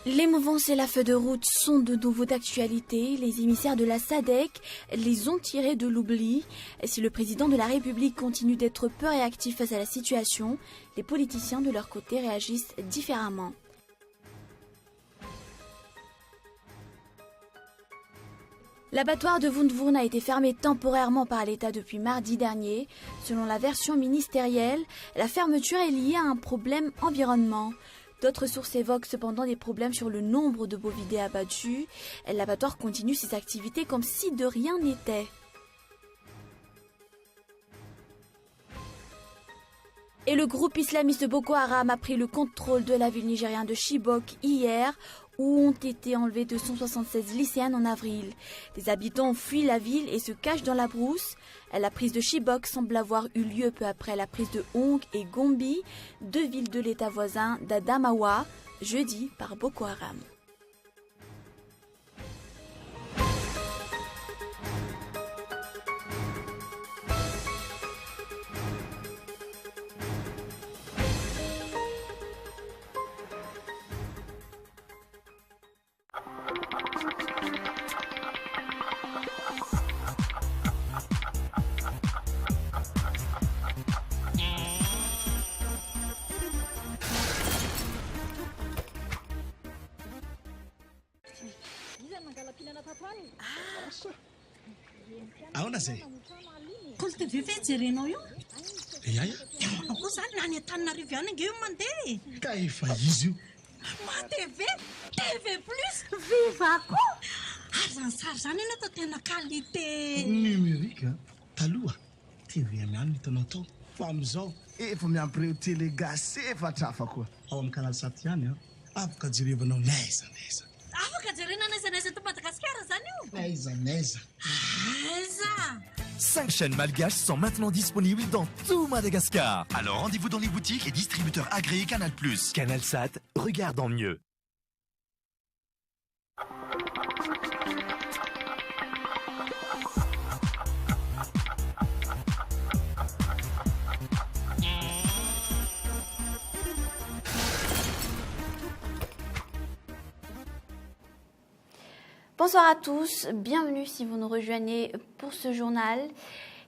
Les mouvances et la feuille de route sont de nouveau d'actualité. Les émissaires de la SADC les ont tirés de l'oubli. Si le président de la République continue d'être peu réactif face à la situation, les politiciens de leur côté réagissent différemment. L'abattoir de Wundwurm a été fermé temporairement par l'État depuis mardi dernier. Selon la version ministérielle, la fermeture est liée à un problème environnement. D'autres sources évoquent cependant des problèmes sur le nombre de bovidés abattus. L'abattoir continue ses activités comme si de rien n'était. Et le groupe islamiste Boko Haram a pris le contrôle de la ville nigérienne de Chibok hier, où ont été enlevés 276 lycéennes en avril. Les habitants ont fui la ville et se cachent dans la brousse. La prise de Chibok semble avoir eu lieu peu après la prise de Hong et Gombe, deux villes de l'état voisin d'Adamawa, jeudi par Boko Haram. Ahoana zay? Kolte veve jerenao io? Iaia. Ako zany nany Antananarivo any ange io mandeha. Ka efa izy io. Ma TV, TV plus, viva ko. Ary zany sary zany eny atao tena qualité. Numérika. Taloha, TV ihany hitanao tao. Fa amin'izao, efa miampireo télé gasy efatra hafa koa. ao amin'ny canal 7 ihany afaka jerevanao naiza. Afaka jerena naiza to Madagascar zany io. Naiza. Aiza. 5 chaînes malgaches sont maintenant disponibles dans tout Madagascar. Alors rendez-vous dans les boutiques et distributeurs agréés Canal+. CanalSat, regarde en mieux. Bonsoir à tous, bienvenue si vous nous rejoignez pour ce journal.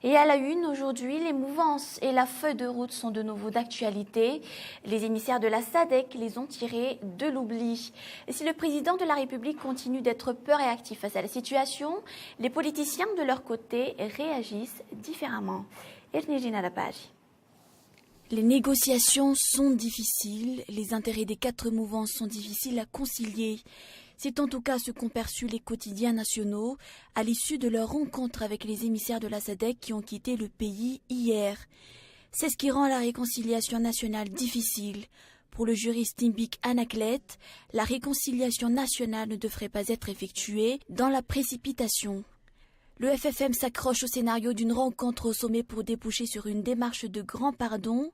Et à la une, aujourd'hui, les mouvances et la feuille de route sont de nouveau d'actualité. Les émissaires de la SADC les ont tirés de l'oubli. Et si le président de la République continue d'être peu réactif face à la situation, les politiciens de leur côté réagissent différemment. Ernegina Lapage. Les négociations sont difficiles, les intérêts des quatre mouvances sont difficiles à concilier. C'est en tout cas ce qu'ont perçu les quotidiens nationaux à l'issue de leur rencontre avec les émissaires de la SADC qui ont quitté le pays hier. C'est ce qui rend la réconciliation nationale difficile. Pour le juriste Timbik Anaklet, la réconciliation nationale ne devrait pas être effectuée dans la précipitation. Le FFM s'accroche au scénario d'une rencontre au sommet pour déboucher sur une démarche de grand pardon.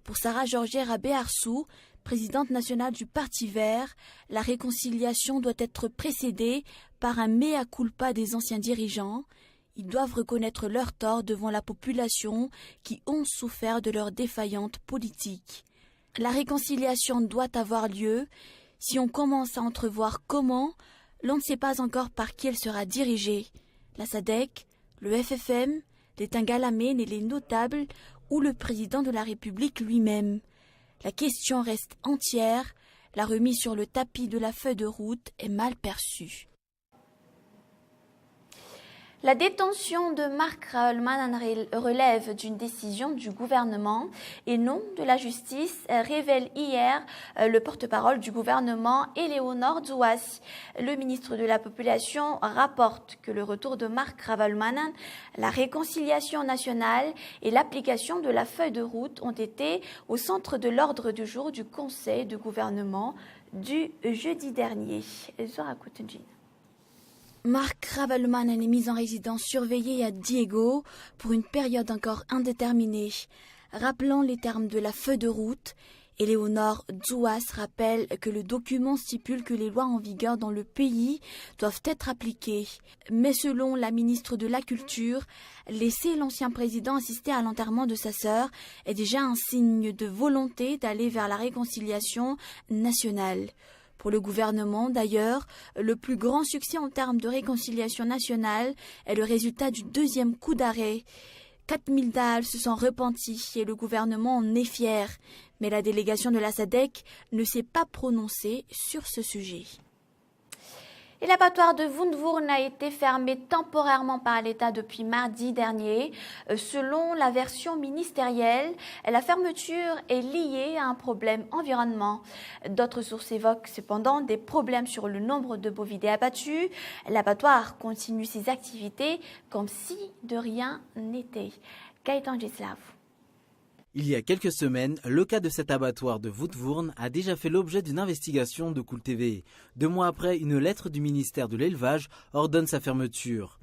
Pour Sarah Georgière à Béarsou, présidente nationale du Parti vert, la réconciliation doit être précédée par un mea culpa des anciens dirigeants. Ils doivent reconnaître leurs torts devant la population qui ont souffert de leur défaillante politique. La réconciliation doit avoir lieu. Si on commence à entrevoir comment, l'on ne sait pas encore par qui elle sera dirigée. La SADC, le FFM, les Tingalamènes et les notables ou le président de la République lui-même. La question reste entière, la remise sur le tapis de la feuille de route est mal perçue. La détention de Marc Ravelman relève d'une décision du gouvernement et non de la justice, révèle hier le porte-parole du gouvernement Éléonore Douas. Le ministre de la Population rapporte que le retour de Marc Ravelman, la réconciliation nationale et l'application de la feuille de route ont été au centre de l'ordre du jour du Conseil de gouvernement du jeudi dernier. Zora Koutoudjine. Marc Ravelman est mis en résidence surveillée à Diego pour une période encore indéterminée. Rappelant les termes de la feuille de route, Éléonore Douas rappelle que le document stipule que les lois en vigueur dans le pays doivent être appliquées. Mais selon la ministre de la Culture, laisser l'ancien président assister à l'enterrement de sa sœur est déjà un signe de volonté d'aller vers la réconciliation nationale. Pour le gouvernement, d'ailleurs, le plus grand succès en termes de réconciliation nationale est le résultat du deuxième coup d'arrêt. 4000 Dahal se sont repentis et le gouvernement en est fier. Mais la délégation de la SADC ne s'est pas prononcée sur ce sujet. Et l'abattoir de Wundwurm a été fermé temporairement par l'État depuis mardi dernier. Selon la version ministérielle, la fermeture est liée à un problème environnement. D'autres sources évoquent cependant des problèmes sur le nombre de bovidés abattus. L'abattoir continue ses activités comme si de rien n'était. Gaëtan Gislav. Il y a quelques semaines, le cas de cet abattoir de Wundwurm a déjà fait l'objet d'une investigation de Cool TV. 2 mois après, une lettre du ministère de l'Élevage ordonne sa fermeture.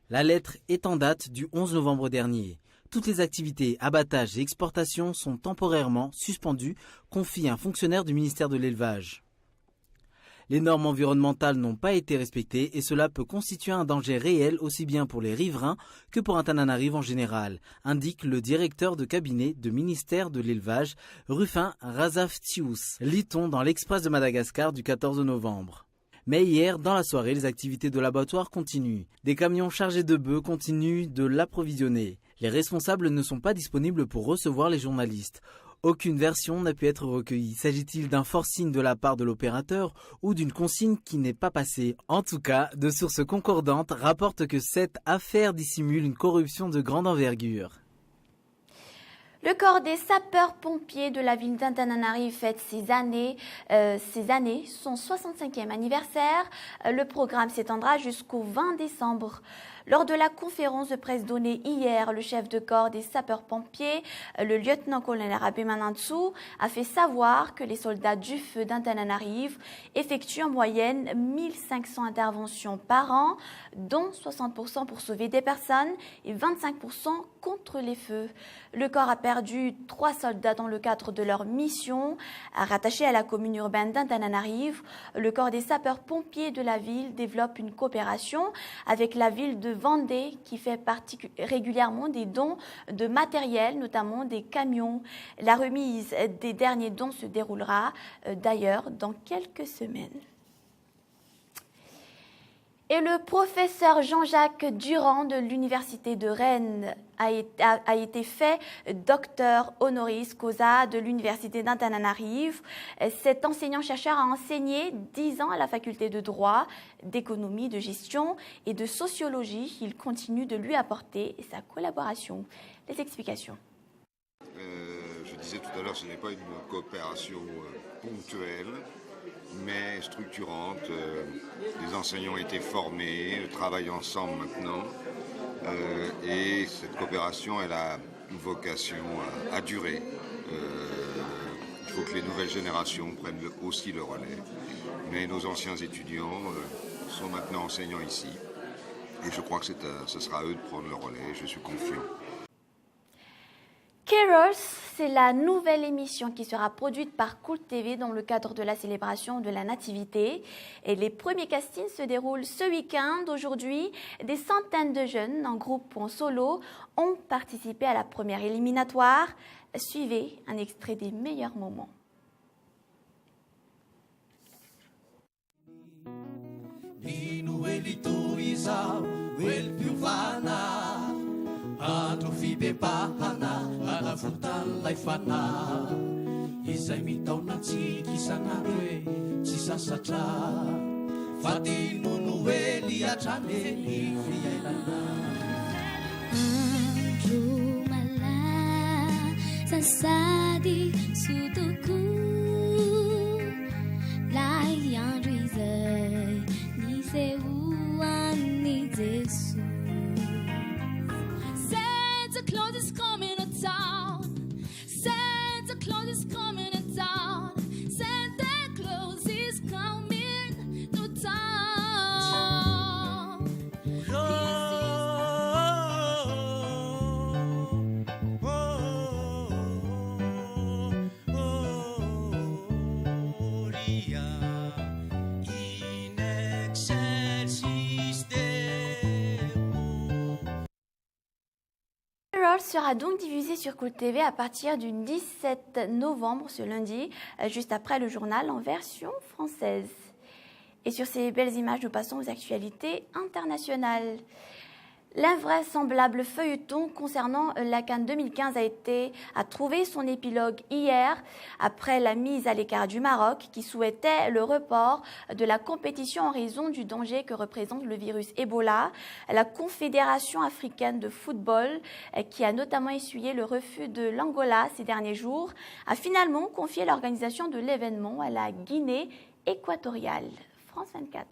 La lettre est en date du 11 novembre dernier. Toutes les activités, abattage et exportation sont temporairement suspendues, confie un fonctionnaire du ministère de l'Élevage. Les normes environnementales n'ont pas été respectées et cela peut constituer un danger réel aussi bien pour les riverains que pour Antananarive en général, indique le directeur de cabinet du ministère de l'Élevage, Rufin Razaftius, lit-on dans l'Express de Madagascar du 14 novembre. Mais hier, dans la soirée, les activités de l'abattoir continuent. Des camions chargés de bœufs continuent de l'approvisionner. Les responsables ne sont pas disponibles pour recevoir les journalistes. Aucune version n'a pu être recueillie. S'agit-il d'un forcing de la part de l'opérateur ou d'une consigne qui n'est pas passée? En tout cas, de sources concordantes rapportent que cette affaire dissimule une corruption de grande envergure. Le corps des sapeurs-pompiers de la ville d'Antananarive fête ses années, son 65e anniversaire. Le programme s'étendra jusqu'au 20 décembre. Lors de la conférence de presse donnée hier, le chef de corps des sapeurs-pompiers, le lieutenant-colonel Rabé Manantsou, a fait savoir que les soldats du feu d'Antananarive effectuent en moyenne 1500 interventions par an, dont 60% pour sauver des personnes et 25% contre les feux. Le corps a perdu 3 soldats dans le cadre de leur mission. Rattaché à la commune urbaine d'Antananarive, le corps des sapeurs-pompiers de la ville développe une coopération avec la ville de Vendée qui fait régulièrement des dons de matériel, notamment des camions. La remise des derniers dons se déroulera d'ailleurs dans quelques semaines. Et le professeur Jean-Jacques Durand de l'Université de Rennes a été fait docteur honoris causa de l'Université d'Antananarive. Cet enseignant-chercheur a enseigné 10 ans à la faculté de droit, d'économie, de gestion et de sociologie. Il continue de lui apporter sa collaboration. Les explications. Je disais tout à l'heure, ce n'est pas une coopération ponctuelle, mais structurante. Les enseignants ont été formés, travaillent ensemble maintenant. Et cette coopération, elle a une vocation à durer. Il faut que les nouvelles générations prennent aussi le relais. Mais nos anciens étudiants sont maintenant enseignants ici. Et je crois que ce sera à eux de prendre le relais. Je suis confiant. Carols, c'est la nouvelle émission qui sera produite par Cool TV dans le cadre de la célébration de la Nativité. Et les premiers castings se déroulent ce week-end. Aujourd'hui, des centaines de jeunes, en groupe ou en solo, ont participé à la première éliminatoire. Suivez un extrait des meilleurs moments. Andro fibebahana anavutan'ilay fana izay mitaonantsika isan'andro hoe tsy sasatra fa tinono hoe liatrany ny fiainana andro malasasady sotoko lay andro izay nisehoan'ny Jesu. Santa Claus is coming to town. Santa Claus is coming to town. Santa Claus is coming to town. Girls sera donc diffusé sur Cool TV à partir du 17 novembre, ce lundi, juste après le journal en version française. Et sur ces belles images, nous passons aux actualités internationales. L'invraisemblable feuilleton concernant la CAN 2015 a trouvé son épilogue hier après la mise à l'écart du Maroc qui souhaitait le report de la compétition en raison du danger que représente le virus Ebola. La Confédération africaine de football, qui a notamment essuyé le refus de l'Angola ces derniers jours, a finalement confié l'organisation de l'événement à la Guinée équatoriale. France 24.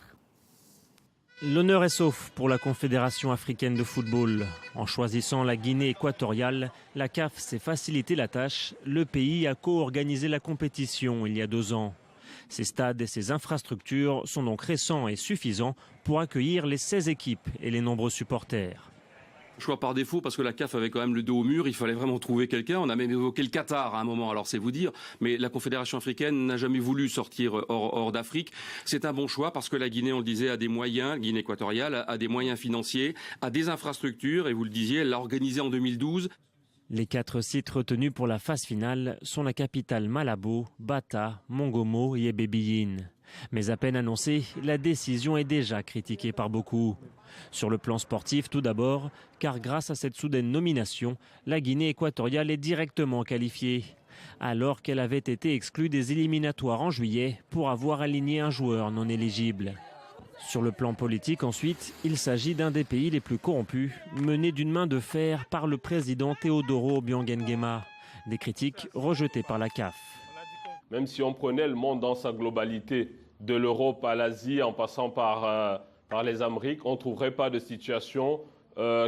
L'honneur est sauf pour la Confédération africaine de football. En choisissant la Guinée équatoriale, la CAF s'est facilité la tâche. Le pays a co-organisé la compétition il y a 2 ans. Ces stades et ces infrastructures sont donc récents et suffisants pour accueillir les 16 équipes et les nombreux supporters. Choix par défaut parce que la CAF avait quand même le dos au mur, il fallait vraiment trouver quelqu'un. On a même évoqué le Qatar à un moment, alors c'est vous dire, mais la Confédération africaine n'a jamais voulu sortir hors d'Afrique. C'est un bon choix parce que la Guinée, on le disait, a des moyens, Guinée équatoriale, a des moyens financiers, a des infrastructures, et vous le disiez, elle l'a organisé en 2012. Les 4 sites retenus pour la phase finale sont la capitale Malabo, Bata, Mongomo et Ebébiyine. Mais à peine annoncée, la décision est déjà critiquée par beaucoup. Sur le plan sportif, tout d'abord, car grâce à cette soudaine nomination, la Guinée équatoriale est directement qualifiée, alors qu'elle avait été exclue des éliminatoires en juillet pour avoir aligné un joueur non éligible. Sur le plan politique, ensuite, il s'agit d'un des pays les plus corrompus, mené d'une main de fer par le président Teodoro Obiang Nguema. Des critiques rejetées par la CAF. Même si on prenait le monde dans sa globalité, de l'Europe à l'Asie en passant par les Amériques, on ne trouverait pas de situation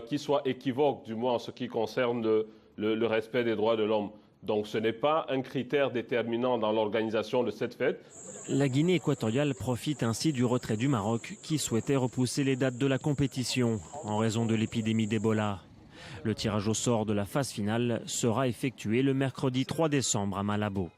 qui soit équivoque, du moins en ce qui concerne le respect des droits de l'homme. Donc ce n'est pas un critère déterminant dans l'organisation de cette fête. La Guinée équatoriale profite ainsi du retrait du Maroc qui souhaitait repousser les dates de la compétition en raison de l'épidémie d'Ebola. Le tirage au sort de la phase finale sera effectué le mercredi 3 décembre à Malabo.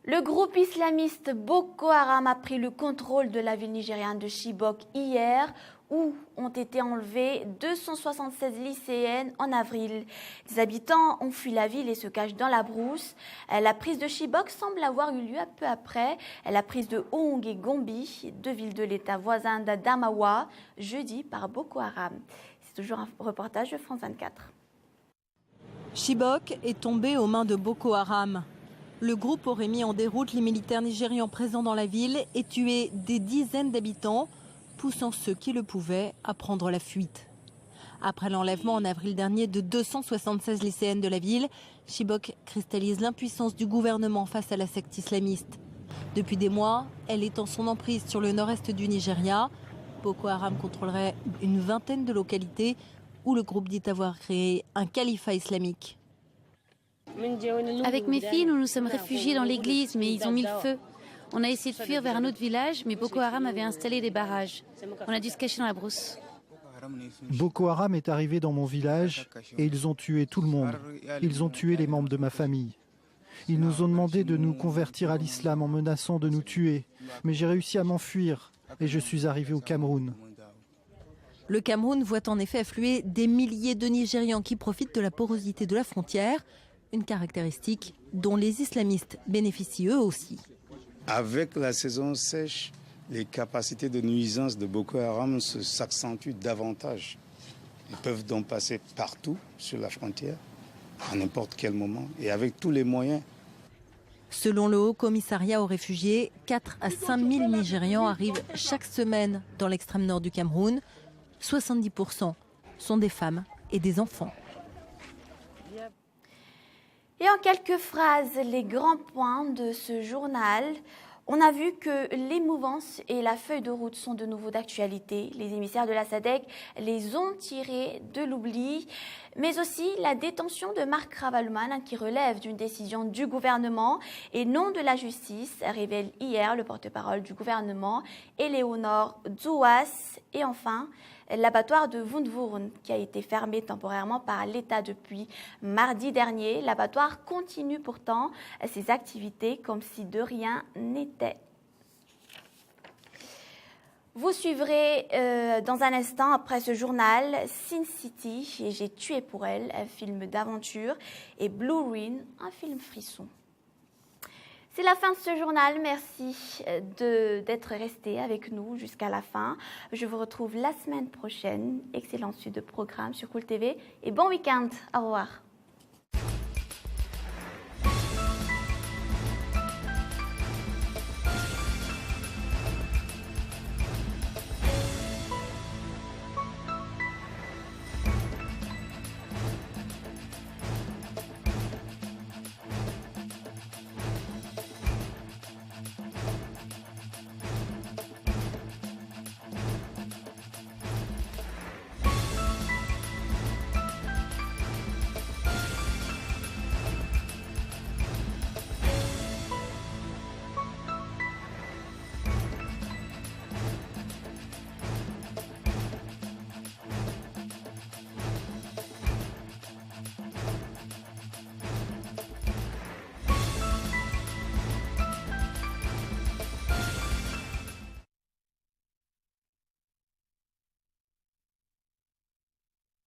Le groupe islamiste Boko Haram a pris le contrôle de la ville nigériane de Chibok hier, où ont été enlevées 276 lycéennes en avril. Des habitants ont fui la ville et se cachent dans la brousse. La prise de Chibok semble avoir eu lieu peu après la prise de Hong et Gombi, 2 villes de l'État voisin d'Adamawa, jeudi par Boko Haram. C'est toujours un reportage de France 24. Chibok est tombé aux mains de Boko Haram. Le groupe aurait mis en déroute les militaires nigérians présents dans la ville et tué des dizaines d'habitants, poussant ceux qui le pouvaient à prendre la fuite. Après l'enlèvement en avril dernier de 276 lycéennes de la ville, Chibok cristallise l'impuissance du gouvernement face à la secte islamiste. Depuis des mois, elle est en son emprise sur le nord-est du Nigeria. Boko Haram contrôlerait une vingtaine de localités où le groupe dit avoir créé un califat islamique. Avec mes filles, nous nous sommes réfugiés dans l'église, mais ils ont mis le feu. On a essayé de fuir vers un autre village, mais Boko Haram avait installé des barrages. On a dû se cacher dans la brousse. Boko Haram est arrivé dans mon village et ils ont tué tout le monde. Ils ont tué les membres de ma famille. Ils nous ont demandé de nous convertir à l'islam en menaçant de nous tuer. Mais j'ai réussi à m'enfuir et je suis arrivé au Cameroun. Le Cameroun voit en effet affluer des milliers de Nigérians qui profitent de la porosité de la frontière, une caractéristique dont les islamistes bénéficient eux aussi. Avec la saison sèche, les capacités de nuisance de Boko Haram s'accentuent davantage. Ils peuvent donc passer partout sur la frontière, à n'importe quel moment, et avec tous les moyens. Selon le Haut Commissariat aux réfugiés, 4 à 5 000 Nigérians arrivent chaque semaine dans l'extrême nord du Cameroun. 70% sont des femmes et des enfants. Et en quelques phrases, les grands points de ce journal. On a vu que les mouvances et la feuille de route sont de nouveau d'actualité. Les émissaires de la SADC les ont tirés de l'oubli, mais aussi la détention de Marc Ravaloman qui relève d'une décision du gouvernement et non de la justice, révèle hier le porte-parole du gouvernement, Éléonore Douas. Et enfin, l'abattoir de Wundwurm qui a été fermé temporairement par l'État depuis mardi dernier. L'abattoir continue pourtant ses activités comme si de rien n'était. Vous suivrez dans un instant, après ce journal, Sin City et J'ai tué pour elle, un film d'aventure, et Blue Ruin, un film frisson. C'est la fin de ce journal. Merci d'être resté avec nous jusqu'à la fin. Je vous retrouve la semaine prochaine. Excellente suite de programme sur Cool TV et bon week-end. Au revoir.